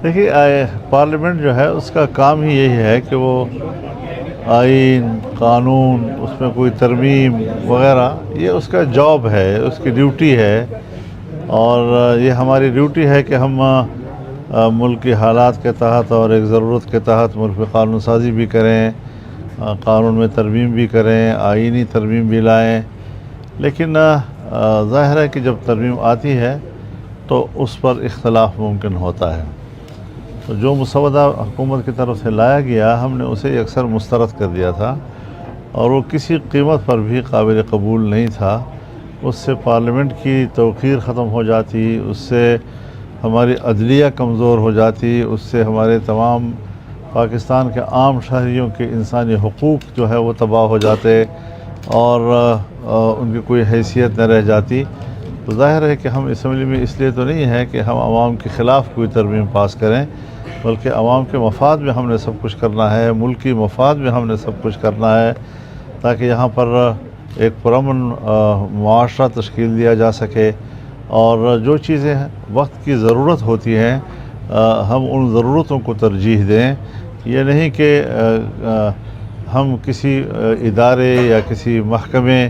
دیکھیے پارلیمنٹ جو ہے اس کا کام ہی یہی ہے کہ وہ آئین قانون اس میں کوئی ترمیم وغیرہ یہ اس کا جاب ہے، اس کی ڈیوٹی ہے، اور یہ ہماری ڈیوٹی ہے کہ ہم ملک کی حالات کے تحت اور ایک ضرورت کے تحت ملک میں قانون سازی بھی کریں، قانون میں ترمیم بھی کریں، آئینی ترمیم بھی لائیں۔ لیکن ظاہر ہے کہ جب ترمیم آتی ہے تو اس پر اختلاف ممکن ہوتا ہے، تو جو مسودہ حکومت کی طرف سے لایا گیا ہم نے اسے اکثر مسترد کر دیا تھا، اور وہ کسی قیمت پر بھی قابل قبول نہیں تھا۔ اس سے پارلیمنٹ کی توقیر ختم ہو جاتی، اس سے ہماری عدلیہ کمزور ہو جاتی، اس سے ہمارے تمام پاکستان کے عام شہریوں کے انسانی حقوق جو ہے وہ تباہ ہو جاتے، اور ان کی کوئی حیثیت نہ رہ جاتی۔ تو ظاہر ہے کہ ہم اسمبلی میں اس لیے تو نہیں ہے کہ ہم عوام کے خلاف کوئی ترمیم پاس کریں، بلکہ عوام کے مفاد میں ہم نے سب کچھ کرنا ہے، ملکی مفاد میں ہم نے سب کچھ کرنا ہے، تاکہ یہاں پر ایک پرامن معاشرہ تشکیل دیا جا سکے، اور جو چیزیں وقت کی ضرورت ہوتی ہیں ہم ان ضرورتوں کو ترجیح دیں۔ یہ نہیں کہ ہم کسی ادارے یا کسی محکمے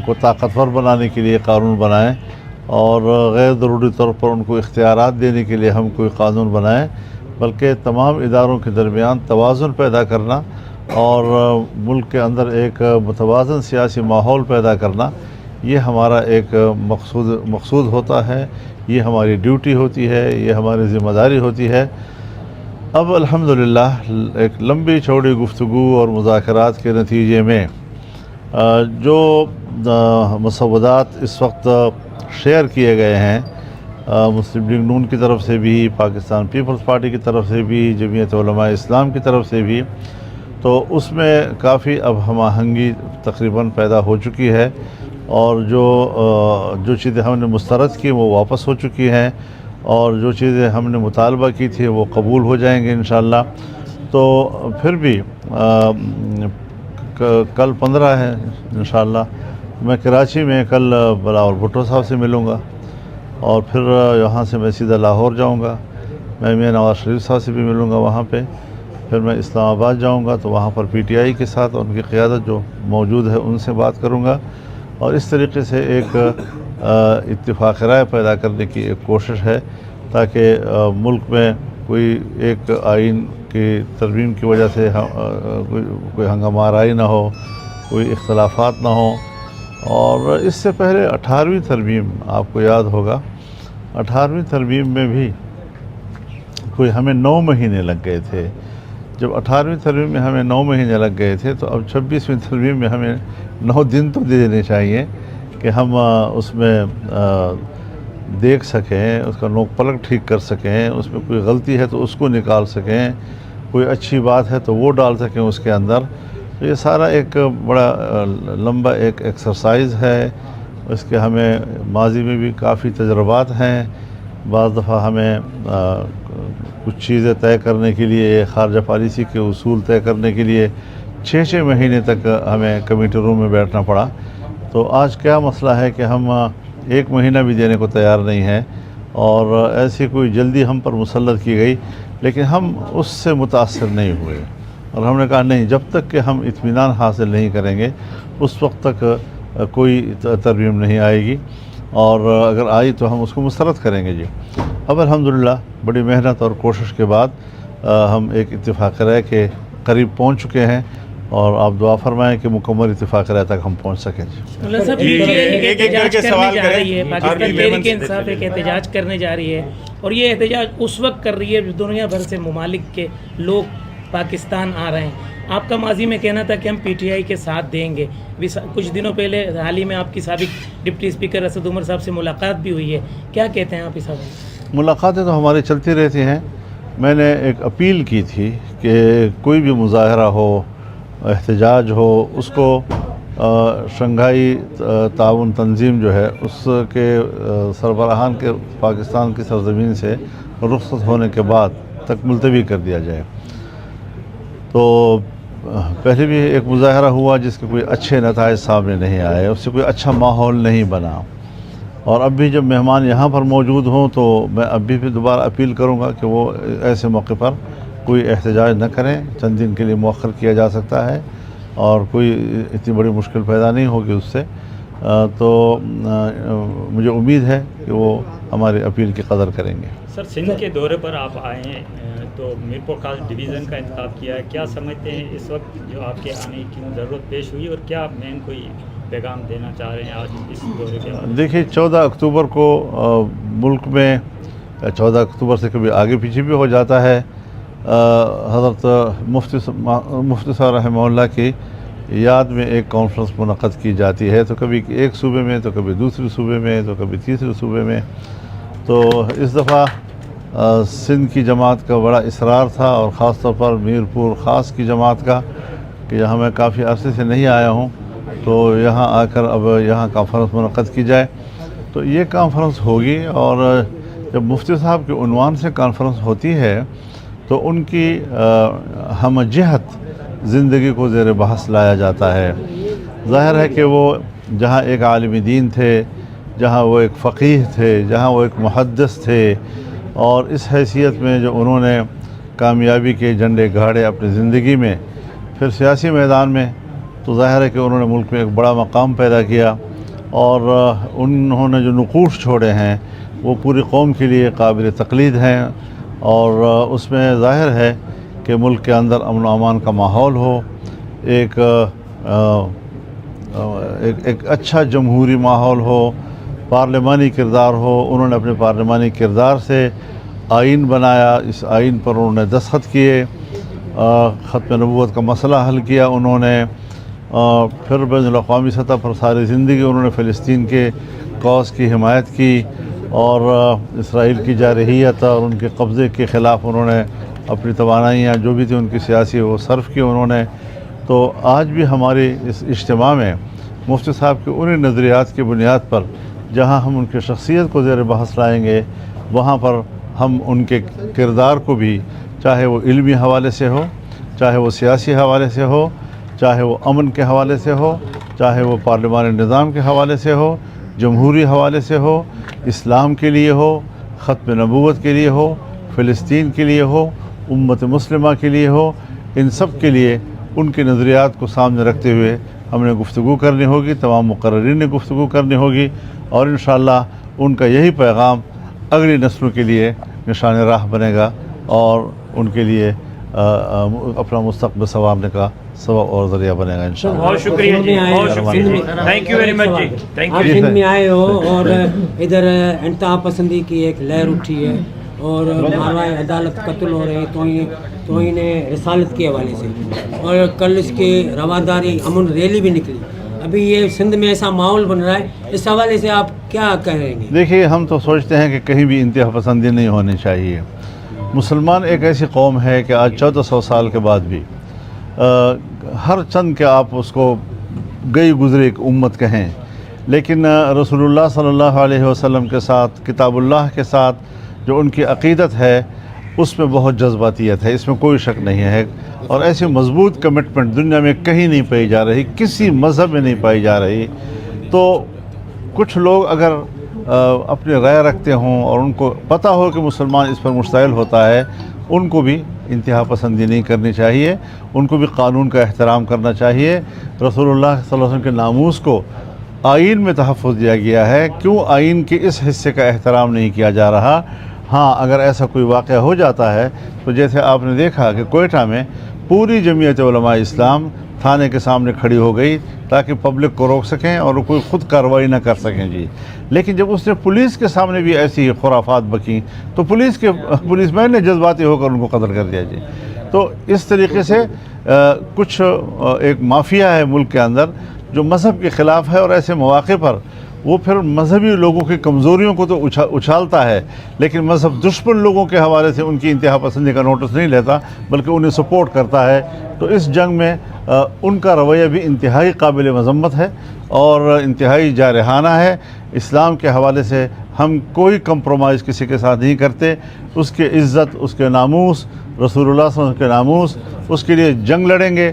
کو طاقتور بنانے کے لیے قانون بنائیں، اور غیر ضروری طور پر ان کو اختیارات دینے کے لیے ہم کوئی قانون بنائیں، بلکہ تمام اداروں کے درمیان توازن پیدا کرنا اور ملک کے اندر ایک متوازن سیاسی ماحول پیدا کرنا، یہ ہمارا ایک مقصود ہوتا ہے، یہ ہماری ڈیوٹی ہوتی ہے، یہ ہماری ذمہ داری ہوتی ہے۔ اب الحمدللہ ایک لمبی چوڑی گفتگو اور مذاکرات کے نتیجے میں جو مسودات اس وقت شیئر کیے گئے ہیں مسلم لیگ نون کی طرف سے بھی، پاکستان پیپلز پارٹی کی طرف سے بھی، جمعیت علماء اسلام کی طرف سے بھی، تو اس میں کافی اب ہم آہنگی تقریباً پیدا ہو چکی ہے، اور جو چیزیں ہم نے مسترد کی وہ واپس ہو چکی ہیں، اور جو چیزیں ہم نے مطالبہ کی تھی وہ قبول ہو جائیں گے انشاءاللہ۔ تو پھر بھی کل 15 ہے انشاءاللہ، میں کراچی میں کل بلاول بھٹو صاحب سے ملوں گا، اور پھر یہاں سے میں سیدھا لاہور جاؤں گا، میں میاں نواز شریف صاحب سے بھی ملوں گا وہاں پہ، پھر میں اسلام آباد جاؤں گا تو وہاں پر پی ٹی آئی کے ساتھ ان کی قیادت جو موجود ہے ان سے بات کروں گا، اور اس طریقے سے ایک اتفاق رائے پیدا کرنے کی ایک کوشش ہے، تاکہ ملک میں کوئی ایک آئین کی ترمیم کی وجہ سے کوئی ہنگامہ آرائی نہ ہو، کوئی اختلافات نہ ہوں۔ اور اس سے پہلے 18ویں ترمیم آپ کو یاد ہوگا، 18ویں ترمیم میں بھی کوئی ہمیں 9 مہینے لگ گئے تھے۔ جب 18ویں ترمیم میں ہمیں 9 مہینے لگ گئے تھے تو اب 26ویں ترمیم میں ہمیں 9 دن تو دے دینے چاہیے کہ ہم اس میں دیکھ سکیں، اس کا نوک پلک ٹھیک کر سکیں، اس میں کوئی غلطی ہے تو اس کو نکال سکیں، کوئی اچھی بات ہے تو وہ ڈال سکیں اس کے اندر۔ تو یہ سارا ایک بڑا لمبا ایک ایکسرسائز ہے، اس کے ہمیں ماضی میں بھی کافی تجربات ہیں۔ بعض دفعہ ہمیں کچھ چیزیں طے کرنے کے لیے، خارجہ پالیسی کے اصول طے کرنے کے لیے 6 مہینے تک ہمیں کمیٹی روم میں بیٹھنا پڑا۔ تو آج کیا مسئلہ ہے کہ ہم 1 مہینہ بھی دینے کو تیار نہیں ہیں، اور ایسی کوئی جلدی ہم پر مسلط کی گئی، لیکن ہم اس سے متاثر نہیں ہوئے، اور ہم نے کہا نہیں، جب تک کہ ہم اطمینان حاصل نہیں کریں گے اس وقت تک کوئی ترمیم نہیں آئے گی، اور اگر آئی تو ہم اس کو مسترد کریں گے۔ جی اب الحمدللہ بڑی محنت اور کوشش کے بعد ہم ایک اتفاق رائے کے قریب پہنچ چکے ہیں، اور آپ دعا فرمائیں کہ مکمل اتفاق رائے تک ہم پہنچ سکیں۔ ایک کر کے سوال کریں۔ پاکستان تحریک انصاف ایک احتجاج کرنے جا رہی ہے، اور یہ احتجاج اس وقت کر رہی ہے جو دنیا بھر سے ممالک کے لوگ پاکستان آ رہے ہیں۔ آپ کا ماضی میں کہنا تھا کہ ہم پی ٹی آئی کے ساتھ دیں گے، کچھ دنوں پہلے حال ہی میں آپ کی سابق ڈپٹی اسپیکر اسد عمر صاحب سے ملاقات بھی ہوئی ہے، کیا کہتے ہیں آپ اس حوالے سے؟ ملاقاتیں تو ہماری چلتی رہتی ہیں۔ میں نے ایک اپیل کی تھی کہ کوئی بھی مظاہرہ ہو، احتجاج ہو، اس کو شنگھائی تعاون تنظیم جو ہے اس کے سربراہان کے پاکستان کی سرزمین سے رخصت ہونے کے بعد تک ملتوی کر دیا جائے۔ تو پہلے بھی ایک مظاہرہ ہوا جس کے کوئی اچھے نتائج سامنے نہیں آئے، اس سے کوئی اچھا ماحول نہیں بنا، اور اب بھی جب مہمان یہاں پر موجود ہوں تو میں اب بھی دوبارہ اپیل کروں گا کہ وہ ایسے موقع پر کوئی احتجاج نہ کریں. چند دن کے لیے مؤخر کیا جا سکتا ہے اور کوئی اتنی بڑی مشکل پیدا نہیں ہوگی اس سے. تو مجھے امید ہے کہ وہ ہماری اپیل کی قدر کریں گے. سر سندھ کے دورے پر آپ آئے ہیں تو میرپور خاص ڈویژن کا انتخاب کیا ہے، کیا سمجھتے ہیں اس وقت جو آپ کے آنے کی ضرورت پیش ہوئی اور کیا مین کوئی پیغام دینا چاہ رہے ہیں آج اس دورے کے بعد؟ دیکھیے 14 اکتوبر کو ملک میں 14 اکتوبر سے کبھی آگے پیچھے بھی ہو جاتا ہے، حضرت مفتی صاحب رحمہ اللہ کی یاد میں ایک کانفرنس منعقد کی جاتی ہے، تو کبھی ایک صوبے میں، تو کبھی دوسرے صوبے میں، تو کبھی تیسرے صوبے میں. تو اس دفعہ سندھ کی جماعت کا بڑا اصرار تھا اور خاص طور پر میرپور خاص کی جماعت کا کہ یہاں میں کافی عرصے سے نہیں آیا ہوں، تو یہاں آ کر اب یہاں کانفرنس منعقد کی جائے. تو یہ کانفرنس ہوگی اور جب مفتی صاحب کے عنوان سے کانفرنس ہوتی ہے تو ان کی ہم جہت زندگی کو زیر بحث لایا جاتا ہے. ظاہر ہے کہ وہ جہاں ایک عالم دین تھے، جہاں وہ ایک فقیہ تھے، جہاں وہ ایک محدث تھے، اور اس حیثیت میں جو انہوں نے کامیابی کے جھنڈے گاڑے اپنی زندگی میں، پھر سیاسی میدان میں تو ظاہر ہے کہ انہوں نے ملک میں ایک بڑا مقام پیدا کیا، اور انہوں نے جو نقوش چھوڑے ہیں وہ پوری قوم کے لیے قابل تقلید ہیں. اور اس میں ظاہر ہے کہ ملک کے اندر امن و امان کا ماحول ہو، ایک اچھا جمہوری ماحول ہو، پارلیمانی کردار ہو. انہوں نے اپنے پارلیمانی کردار سے آئین بنایا، اس آئین پر انہوں نے دستخط کیے، ختم نبوت کا مسئلہ حل کیا انہوں نے، پھر بین الاقوامی سطح پر ساری زندگی انہوں نے فلسطین کے کاز کی حمایت کی، اور اسرائیل کی جارحیت اور ان کے قبضے کے خلاف انہوں نے اپنی توانائیاں جو بھی تھی ان کی سیاسی وہ صرف کی انہوں نے. تو آج بھی ہماری اس اجتماع میں مفتی صاحب کے انہی نظریات کی بنیاد پر جہاں ہم ان کی شخصیت کو زیر بحث لائیں گے، وہاں پر ہم ان کے کردار کو بھی، چاہے وہ علمی حوالے سے ہو، چاہے وہ سیاسی حوالے سے ہو، چاہے وہ امن کے حوالے سے ہو، چاہے وہ پارلیمانی نظام کے حوالے سے ہو، جمہوری حوالے سے ہو، اسلام کے لیے ہو، ختم نبوت کے لیے ہو، فلسطین کے لیے ہو، امت مسلمہ کے لیے ہو، ان سب کے لیے ان کے نظریات کو سامنے رکھتے ہوئے ہم نے گفتگو کرنی ہوگی، تمام مقررین نے گفتگو کرنی ہوگی، اور انشاءاللہ ان کا یہی پیغام اگلی نسلوں کے لیے نشان راہ بنے گا اور ان کے لیے اپنا مستقبل سنوارنے کا سبب اور ذریعہ بنے گا انشاءاللہ. بہت شکریہ جی، بہت شکریہ، تھینک یو ویری مچ جی، تھینک آپ یو. سندھ میں آئے ہو اور ادھر انتہا پسندی کی ایک لہر اٹھی ہے اور ماروائے عدالت قتل ہو رہے ہیں توہین رسالت کے حوالے سے، اور کل اس کے رواداری امن ریلی بھی نکلی. ابھی یہ سندھ میں ایسا ماحول بن رہا ہے، اس حوالے سے آپ کیا کہیں گے؟ دیکھیے ہم تو سوچتے ہیں کہ کہیں بھی انتہا پسندی نہیں ہونی چاہیے. مسلمان ایک ایسی قوم ہے کہ آج 1400 سال کے بعد بھی ہر چند کے آپ اس کو گئی گزری ایک امت کہیں، لیکن رسول اللہ صلی اللہ علیہ وسلم کے ساتھ، کتاب اللہ کے ساتھ جو ان کی عقیدت ہے اس میں بہت جذباتیت ہے، اس میں کوئی شک نہیں ہے. اور ایسی مضبوط کمٹمنٹ دنیا میں کہیں نہیں پائی جا رہی، کسی مذہب میں نہیں پائی جا رہی. تو کچھ لوگ اگر اپنی رائے رکھتے ہوں اور ان کو پتہ ہو کہ مسلمان اس پر مشتعل ہوتا ہے، ان کو بھی انتہا پسندی نہیں کرنی چاہیے، ان کو بھی قانون کا احترام کرنا چاہیے. رسول اللہ صلی اللہ علیہ وسلم کے ناموس کو آئین میں تحفظ دیا گیا ہے، کیوں آئین کے اس حصے کا احترام نہیں کیا جا رہا؟ ہاں اگر ایسا کوئی واقعہ ہو جاتا ہے تو جیسے آپ نے دیکھا کہ کوئٹہ میں پوری جمعیت علماء اسلام تھانے کے سامنے کھڑی ہو گئی تاکہ پبلک کو روک سکیں اور کوئی خود کارروائی نہ کر سکیں جی. لیکن جب اس نے پولیس کے سامنے بھی ایسی خرافات بکیں تو پولیس مین نے جذباتی ہو کر ان کو قتل کر دیا جی. تو اس طریقے سے کچھ ایک مافیا ہے ملک کے اندر جو مذہب کے خلاف ہے، اور ایسے مواقع پر وہ پھر مذہبی لوگوں کی کمزوریوں کو تو اچھالتا ہے، لیکن مذہب دشمن لوگوں کے حوالے سے ان کی انتہا پسندی کا نوٹس نہیں لیتا بلکہ انہیں سپورٹ کرتا ہے. تو اس جنگ میں ان کا رویہ بھی انتہائی قابل مذمت ہے اور انتہائی جارحانہ ہے. اسلام کے حوالے سے ہم کوئی کمپرومائز کسی کے ساتھ نہیں کرتے. اس کی عزت، اس کے ناموس، رسول اللہ صلی اللہ علیہ وسلم کے ناموس، اس کے لیے جنگ لڑیں گے.